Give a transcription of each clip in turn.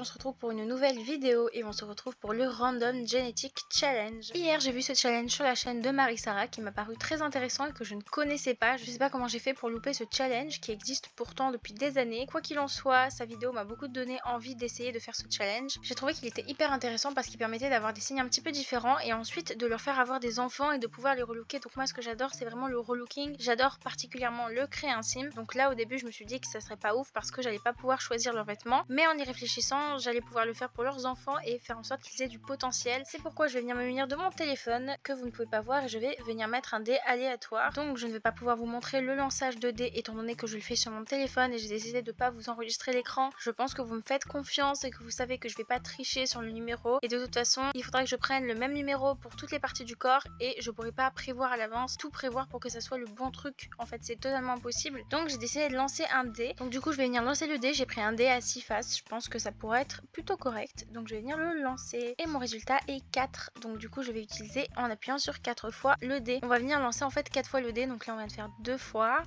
on se retrouve pour une nouvelle vidéo et on se retrouve pour le Random Genetic Challenge. Hier j'ai vu ce challenge sur la chaîne de Marie-Sara qui m'a paru très intéressant et que je ne connaissais pas. Je sais pas comment j'ai fait pour louper ce challenge qui existe pourtant depuis des années. Quoi qu'il en soit, sa vidéo m'a beaucoup donné envie d'essayer de faire ce challenge. J'ai trouvé qu'il était hyper intéressant parce qu'il permettait d'avoir des signes un petit peu différents et ensuite de leur faire avoir des enfants et de pouvoir les relooker. Donc moi ce que j'adore c'est vraiment le relooking. J'adore particulièrement le créer un sim. Donc là au début je me suis dit que ça serait pas ouf parce que j'allais pas pouvoir choisir leurs vêtements, mais en y réfléchissant j'allais pouvoir le faire pour leurs enfants et faire en sorte qu'ils aient du potentiel. C'est pourquoi je vais venir me munir de mon téléphone que vous ne pouvez pas voir et je vais venir mettre un dé aléatoire. Donc je ne vais pas pouvoir vous montrer le lançage de dés étant donné que je le fais sur mon téléphone et j'ai décidé de pas vous enregistrer l'écran. Je pense que vous me faites confiance et que vous savez que je vais pas tricher sur le numéro et de toute façon il faudra que je prenne le même numéro pour toutes les parties du corps et je pourrai pas prévoir à l'avance, tout prévoir pour que ça soit le bon truc. En fait c'est totalement impossible. Donc j'ai décidé de lancer un dé. Donc du coup je vais venir lancer le dé. J'ai pris un dé à 6 faces. Je pense que ça pourrait être plutôt correct. Donc je vais venir le lancer. Et mon résultat est 4. Donc du coup je vais utiliser en appuyant sur 4 fois le dé. On va venir lancer en fait 4 fois le dé. Donc là on vient de faire 2 fois,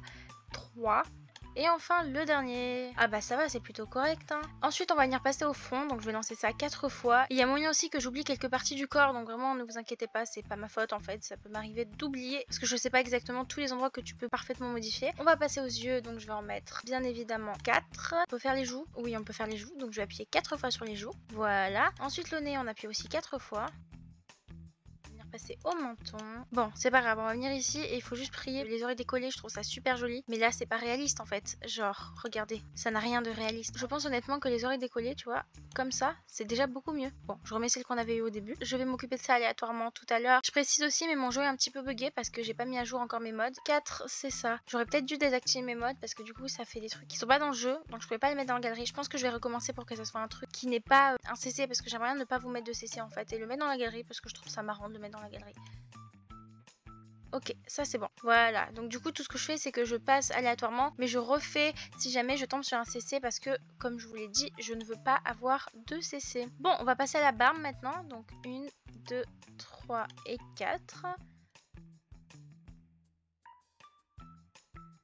3. Et enfin le dernier. Ah bah ça va, c'est plutôt correct hein. Ensuite on va venir passer au front. Donc je vais lancer ça 4 fois. Il y a moyen aussi que j'oublie quelques parties du corps. Donc vraiment ne vous inquiétez pas, c'est pas ma faute en fait. Ça peut m'arriver d'oublier parce que je sais pas exactement tous les endroits que tu peux parfaitement modifier. On va passer aux yeux. Donc je vais en mettre bien évidemment 4. On peut faire les joues. Oui on peut faire les joues. Donc je vais appuyer 4 fois sur les joues. Voilà. Ensuite le nez on appuie aussi 4 fois. Passer au menton. Bon c'est pas grave, on va venir ici et il faut juste prier. Les oreilles décollées je trouve ça super joli, mais là c'est pas réaliste en fait. Genre regardez, ça n'a rien de réaliste. Je pense honnêtement que les oreilles décollées tu vois comme ça c'est déjà beaucoup mieux. Bon je remets celle qu'on avait eu au début. Je vais m'occuper de ça aléatoirement tout à l'heure. Je précise aussi mais mon jeu est un petit peu bugué parce que j'ai pas mis à jour encore mes modes. 4 c'est ça. J'aurais peut-être dû désactiver mes modes parce que du coup ça fait des trucs qui sont pas dans le jeu, donc je pouvais pas les mettre dans la galerie. Je pense que je vais recommencer pour que ça soit un truc qui n'est pas un CC parce que j'aimerais bien ne pas vous mettre de CC en fait et le mettre dans la galerie parce que je trouve ça marrant de le mettre dans la galerie. Ok, ça c'est bon. Voilà, donc du coup tout ce que je fais c'est que je passe aléatoirement, mais je refais si jamais je tombe sur un CC parce que comme je vous l'ai dit, je ne veux pas avoir de CC. Bon, on va passer à la barbe maintenant. Donc 1, 2, 3 et 4.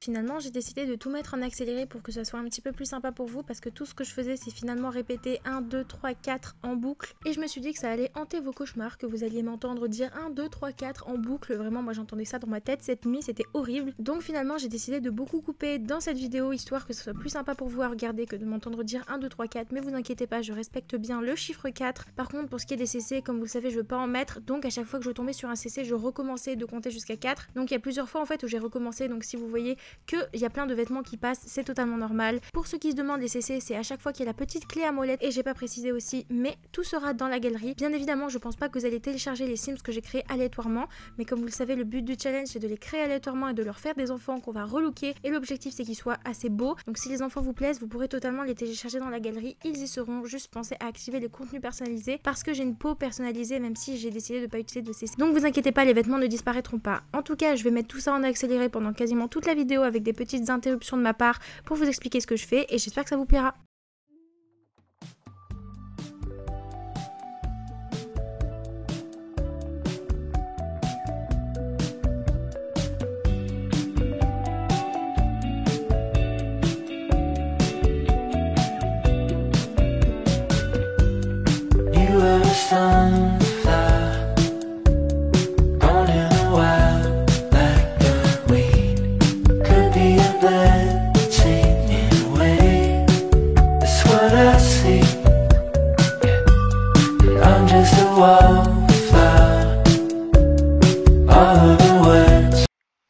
Finalement j'ai décidé de tout mettre en accéléré pour que ça soit un petit peu plus sympa pour vous parce que tout ce que je faisais c'est finalement répéter 1, 2, 3, 4 en boucle et je me suis dit que ça allait hanter vos cauchemars, que vous alliez m'entendre dire 1, 2, 3, 4 en boucle. Vraiment moi j'entendais ça dans ma tête cette nuit, c'était horrible. Donc finalement j'ai décidé de beaucoup couper dans cette vidéo histoire que ce soit plus sympa pour vous à regarder que de m'entendre dire 1, 2, 3, 4. Mais vous inquiétez pas, je respecte bien le chiffre 4. Par contre pour ce qui est des CC, comme vous le savez je veux pas en mettre, donc à chaque fois que je tombais sur un CC je recommençais de compter jusqu'à 4. Donc il y a plusieurs fois en fait où j'ai recommencé, donc si vous voyez qu'il y a plein de vêtements qui passent, c'est totalement normal. Pour ceux qui se demandent les CC, c'est à chaque fois qu'il y a la petite clé à molette et j'ai pas précisé aussi, mais tout sera dans la galerie. Bien évidemment, je pense pas que vous allez télécharger les Sims que j'ai créés aléatoirement, mais comme vous le savez, le but du challenge c'est de les créer aléatoirement et de leur faire des enfants qu'on va relooker et l'objectif c'est qu'ils soient assez beaux. Donc si les enfants vous plaisent, vous pourrez totalement les télécharger dans la galerie, ils y seront. Juste pensez à activer les contenus personnalisés parce que j'ai une peau personnalisée même si j'ai décidé de pas utiliser de CC. Donc vous inquiétez pas, les vêtements ne disparaîtront pas. En tout cas, je vais mettre tout ça en accéléré pendant quasiment toute la vidéo avec des petites interruptions de ma part pour vous expliquer ce que je fais et j'espère que ça vous plaira.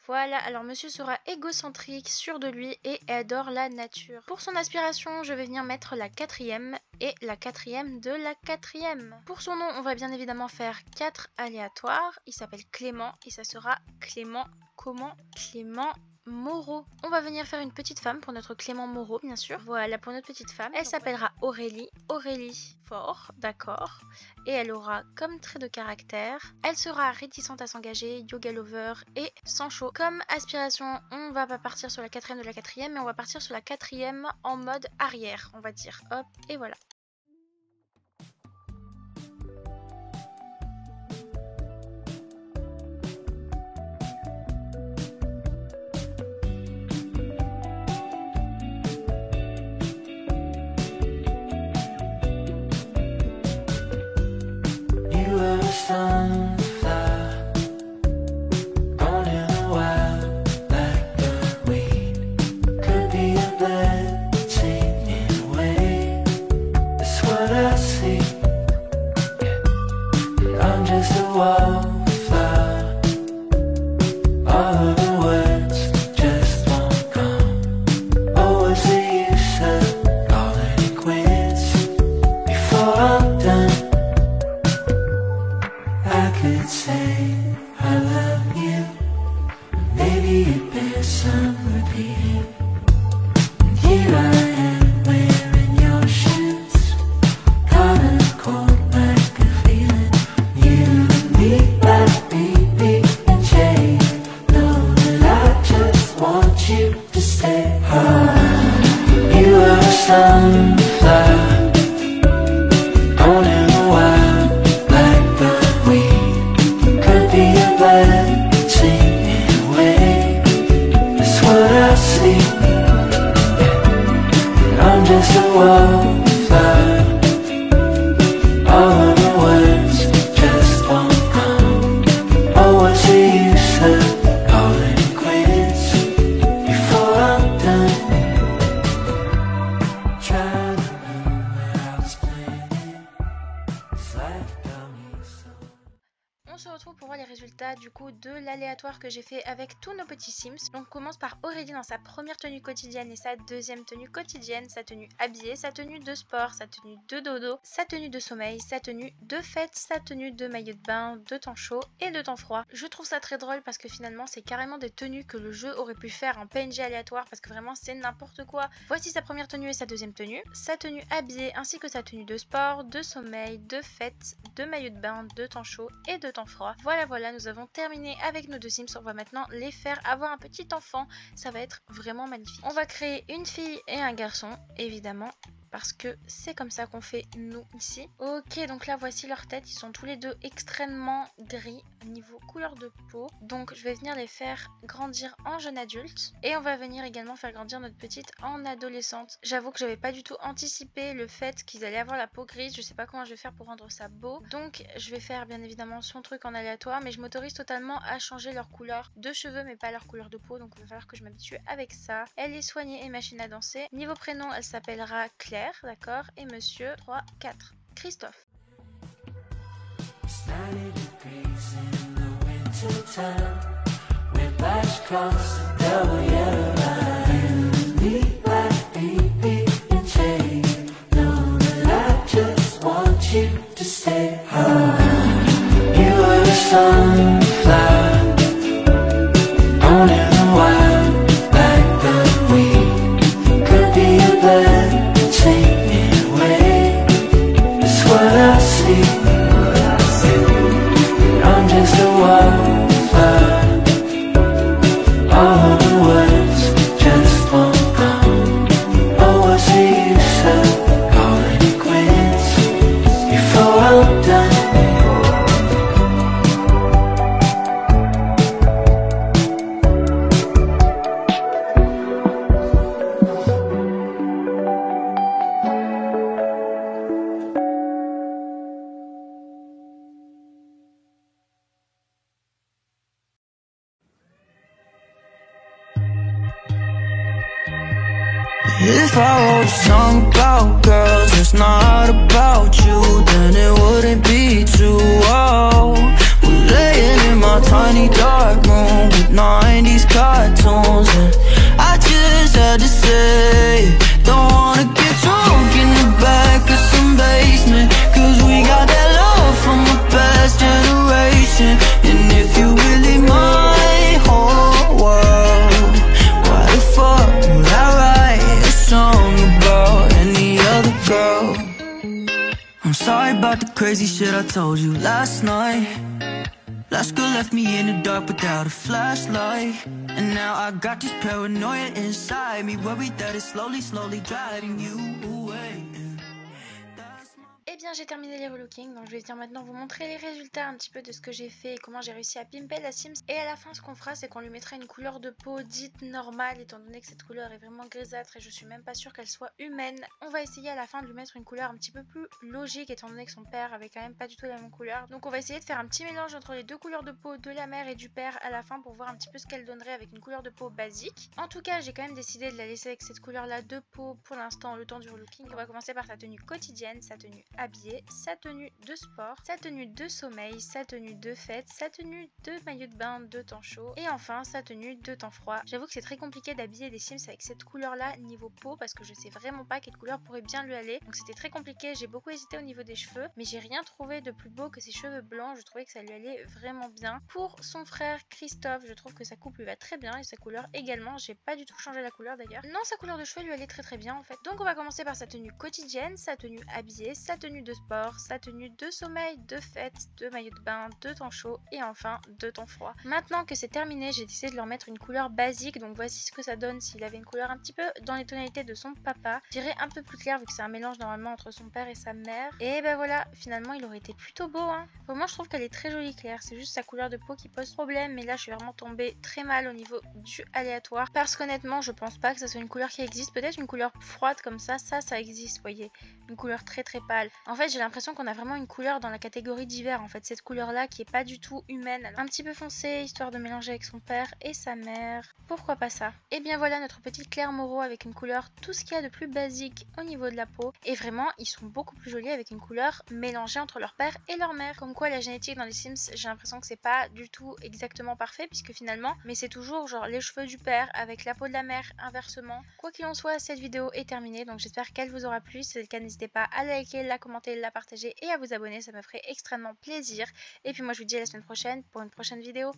Voilà, alors monsieur sera égocentrique, sûr de lui et adore la nature. Pour son aspiration, je vais venir mettre la 4e et la 4e de la 4e. Pour son nom, on va bien évidemment faire 4 aléatoires. Il s'appelle Clément et ça sera Clément comment? Clément Moreau. On va venir faire une petite femme pour notre Clément Moreau, bien sûr. Voilà pour notre petite femme. Elle s'appellera Aurélie. Aurélie Fort, d'accord. Et elle aura comme trait de caractère, elle sera réticente à s'engager, yoga lover et sans chaud. Comme aspiration, on va pas partir sur la 4e de la 4e, mais on va partir sur la 4e en mode arrière, on va dire. Hop, et voilà. On se retrouve pour voir les résultats du coup de l'aléatoire que j'ai fait avec tous nos petits Sims. Donc on commence par Aurélie dans sa première tenue quotidienne et sa deuxième tenue quotidienne, sa tenue habillée, sa tenue de sport, sa tenue de dodo, sa tenue de sommeil, sa tenue de fête, sa tenue de maillot de bain, de temps chaud et de temps froid. Je trouve ça très drôle parce que finalement c'est carrément des tenues que le jeu aurait pu faire en PNG aléatoire parce que vraiment c'est n'importe quoi. Voici sa première tenue et sa deuxième tenue, sa tenue habillée ainsi que sa tenue de sport, de sommeil, de fête, de maillot de bain, de temps chaud et de temps froid. Voilà, nous avons terminé avec nos deux Sims. On va maintenant les faire avoir un petit enfant. Ça va être vraiment magnifique. On va créer une fille et un garçon, évidemment, parce que c'est comme ça qu'on fait nous ici. Ok, donc là voici leur tête, ils sont tous les deux extrêmement gris niveau couleur de peau. Donc je vais venir les faire grandir en jeune adulte et on va venir également faire grandir notre petite en adolescente. J'avoue que j'avais pas du tout anticipé le fait qu'ils allaient avoir la peau grise, je sais pas comment je vais faire pour rendre ça beau. Donc je vais faire bien évidemment son truc en aléatoire, mais je m'autorise totalement à changer leur couleur de cheveux mais pas leur couleur de peau, donc il va falloir que je m'habitue avec ça. Elle est soignée et machine à danser. Niveau prénom, elle s'appellera Claire. D'accord, et monsieur 3, 4, Christophe. If I wrote a song about girls, it's not about you, then it wouldn't be true. Oh, we're laying in my tiny dark room with 90s cartoons, and I just had to say, don't wanna get drunk in the back of some basement, cause we got that love from the past generation. And if you really my whole world, why the fuck would I write a song about any other girl? I'm sorry about the crazy shit I told you last night. Last girl left me in the dark without a flashlight, and now I got this paranoia inside me, worried that it's slowly driving you away. bien, j'ai terminé les relookings, donc je vais venir maintenant vous montrer les résultats un petit peu de ce que j'ai fait et comment j'ai réussi à pimper la Sims. Et à la fin, ce qu'on fera, c'est qu'on lui mettra une couleur de peau dite normale, étant donné que cette couleur est vraiment grisâtre et je suis même pas sûre qu'elle soit humaine. On va essayer à la fin de lui mettre une couleur un petit peu plus logique, étant donné que son père avait quand même pas du tout la même couleur. Donc on va essayer de faire un petit mélange entre les deux couleurs de peau de la mère et du père à la fin pour voir un petit peu ce qu'elle donnerait avec une couleur de peau basique. En tout cas, j'ai quand même décidé de la laisser avec cette couleur là de peau pour l'instant, le temps du relooking. On va commencer par sa tenue quotidienne, sa tenue habillée, sa tenue de sport, sa tenue de sommeil, sa tenue de fête, sa tenue de maillot de bain de temps chaud et enfin sa tenue de temps froid. J'avoue que c'est très compliqué d'habiller des Sims avec cette couleur là niveau peau parce que je sais vraiment pas quelle couleur pourrait bien lui aller. Donc c'était très compliqué, j'ai beaucoup hésité au niveau des cheveux mais j'ai rien trouvé de plus beau que ses cheveux blancs. Je trouvais que ça lui allait vraiment bien. Pour son frère Christophe, je trouve que sa coupe lui va très bien et sa couleur également. J'ai pas du tout changé la couleur d'ailleurs. Non, sa couleur de cheveux lui allait très bien en fait. Donc on va commencer par sa tenue quotidienne, sa tenue habillée, sa tenue de sport, sa tenue de sommeil, de fête, de maillot de bain, de temps chaud et enfin de temps froid. Maintenant que c'est terminé, j'ai décidé de leur mettre une couleur basique. Donc voici ce que ça donne s'il avait une couleur un petit peu dans les tonalités de son papa. Je dirais un peu plus clair vu que c'est un mélange normalement entre son père et sa mère. Et ben voilà, finalement il aurait été plutôt beau hein. Vraiment je trouve qu'elle est très jolie Claire. C'est juste sa couleur de peau qui pose problème. Mais là je suis vraiment tombée très mal au niveau du aléatoire. Parce qu'honnêtement je pense pas que ça soit une couleur qui existe. Peut-être une couleur froide comme ça existe, voyez. Une couleur très pâle. En fait j'ai l'impression qu'on a vraiment une couleur dans la catégorie d'hiver. En fait cette couleur là qui est pas du tout humaine. Alors, un petit peu foncé histoire de mélanger avec son père et sa mère. Pourquoi pas ça? Et bien voilà notre petite Claire Moreau avec une couleur tout ce qu'il y a de plus basique au niveau de la peau. Et vraiment ils sont beaucoup plus jolis avec une couleur mélangée entre leur père et leur mère. Comme quoi la génétique dans les Sims, j'ai l'impression que c'est pas du tout exactement parfait puisque finalement, mais c'est toujours genre les cheveux du père avec la peau de la mère inversement. Quoi qu'il en soit, cette vidéo est terminée donc j'espère qu'elle vous aura plu. Si c'est le cas, n'hésitez pas à liker, la commenter, la partager et à vous abonner, ça me ferait extrêmement plaisir. Et puis moi je vous dis à la semaine prochaine pour une prochaine vidéo.